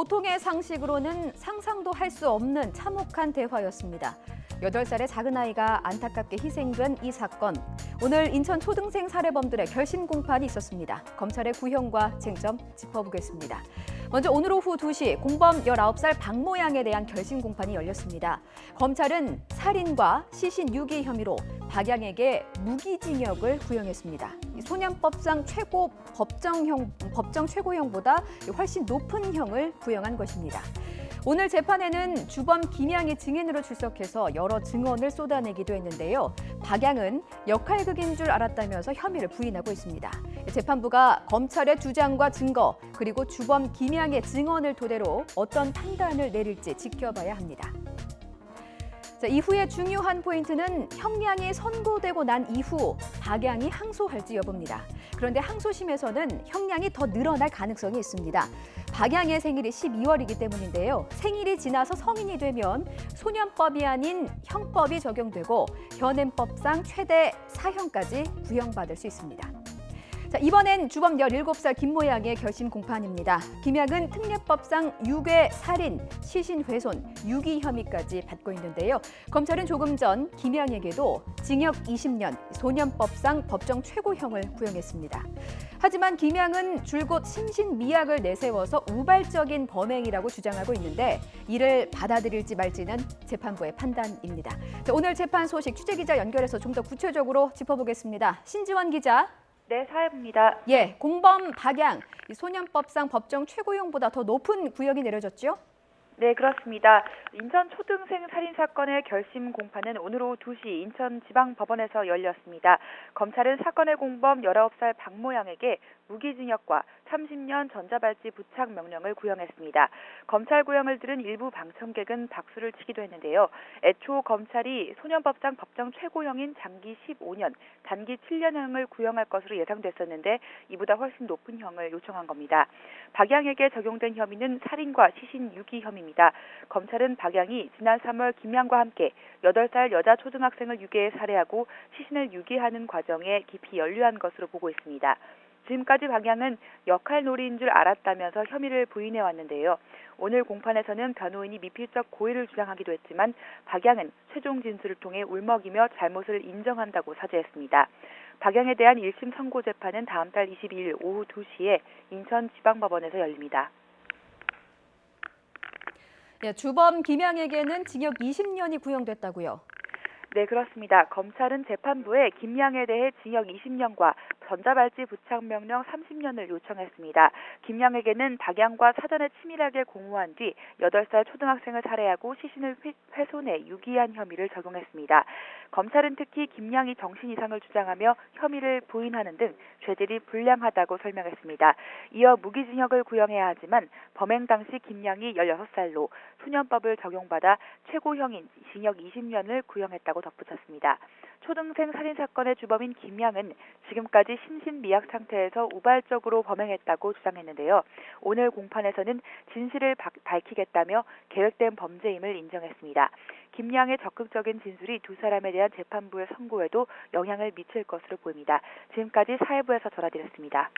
보통의 상식으로는 상상도 할 수 없는 참혹한 대화였습니다. 8살의 작은 아이가 안타깝게 희생된 이 사건. 오늘 인천 초등생 살해범들의 결심 공판이 있었습니다. 검찰의 구형과 쟁점 짚어보겠습니다. 먼저 오늘 오후 2시 공범 19살 박모 양에 대한 결심 공판이 열렸습니다. 검찰은 살인과 시신 유기 혐의로 박 양에게 무기징역을 구형했습니다. 소년법상 법정 최고형보다 훨씬 높은 형을 구형한 것입니다. 오늘 재판에는 주범 김양이 증인으로 출석해서 여러 증언을 쏟아내기도 했는데요. 박 양은 역할극인 줄 알았다면서 혐의를 부인하고 있습니다. 재판부가 검찰의 주장과 증거 그리고 주범 김양의 증언을 토대로 어떤 판단을 내릴지 지켜봐야 합니다. 이후에 중요한 포인트는 형량이 선고되고 난 이후 박 양이 항소할지 여부입니다. 그런데 항소심에서는 형량이 더 늘어날 가능성이 있습니다. 박 양의 생일이 12월이기 때문인데요. 생일이 지나서 성인이 되면 소년법이 아닌 형법이 적용되고 현행법상 최대 4형까지 구형받을 수 있습니다. 이번엔 주범 17살 김모 양의 결심 공판입니다. 김 양은 특례법상 유괴, 살인, 시신훼손, 유기 혐의까지 받고 있는데요. 검찰은 조금 전 김 양에게도 징역 20년, 소년법상 법정 최고형을 구형했습니다. 하지만 김 양은 줄곧 심신미약을 내세워서 우발적인 범행이라고 주장하고 있는데 이를 받아들일지 말지는 재판부의 판단입니다. 오늘 재판 소식 취재기자 연결해서 좀 더 구체적으로 짚어보겠습니다. 신지원 기자. 네, 사회부입니다. 예, 공범 박 양, 소년법상 법정 최고형보다 더 높은 구형이 내려졌죠? 네, 그렇습니다. 인천 초등생 살인 사건의 결심 공판은 오늘 오후 2시 인천지방법원에서 열렸습니다. 검찰은 사건의 공범 19살 박모 양에게 무기징역과 30년 전자발찌 부착 명령을 구형했습니다. 검찰 구형을 들은 일부 방청객은 박수를 치기도 했는데요. 애초 검찰이 소년법상 법정 최고형인 장기 15년, 단기 7년형을 구형할 것으로 예상됐었는데 이보다 훨씬 높은 형을 요청한 겁니다. 박 양에게 적용된 혐의는 살인과 시신 유기 혐의입니다. 검찰은 박 양이 지난 3월 김 양과 함께 8살 여자 초등학생을 유괴해 살해하고 시신을 유기하는 과정에 깊이 연루한 것으로 보고 있습니다. 지금까지 박 양은 역할놀이인 줄 알았다면서 혐의를 부인해 왔는데요. 오늘 공판에서는 변호인이 미필적 고의를 주장하기도 했지만 박 양은 최종 진술을 통해 울먹이며 잘못을 인정한다고 사죄했습니다. 박 양에 대한 1심 선고 재판은 다음 달 22일 오후 2시에 인천지방법원에서 열립니다. 예, 주범 김 양에게는 징역 20년이 구형됐다고요? 네, 그렇습니다. 검찰은 재판부에 김 양에 대해 징역 20년과 전자발찌 부착 명령 30년을 요청했습니다. 김 양에게는 박 양과 사전에 치밀하게 공모한 뒤 8살 초등학생을 살해하고 시신을 훼손해 유기한 혐의를 적용했습니다. 검찰은 특히 김 양이 정신 이상을 주장하며 혐의를 부인하는 등 죄질이 불량하다고 설명했습니다. 이어 무기징역을 구형해야 하지만 범행 당시 김 양이 16살로 소년법을 적용받아 최고형인 징역 20년을 구형했다고 덧붙였습니다. 초등생 살인 사건의 주범인 김 양은 지금까지 심신미약 상태에서 우발적으로 범행했다고 주장했는데요. 오늘 공판에서는 진실을 밝히겠다며 계획된 범죄임을 인정했습니다. 김 양의 적극적인 진술이 두 사람에 대한 재판부의 선고에도 영향을 미칠 것으로 보입니다. 지금까지 사회부에서 전해드렸습니다.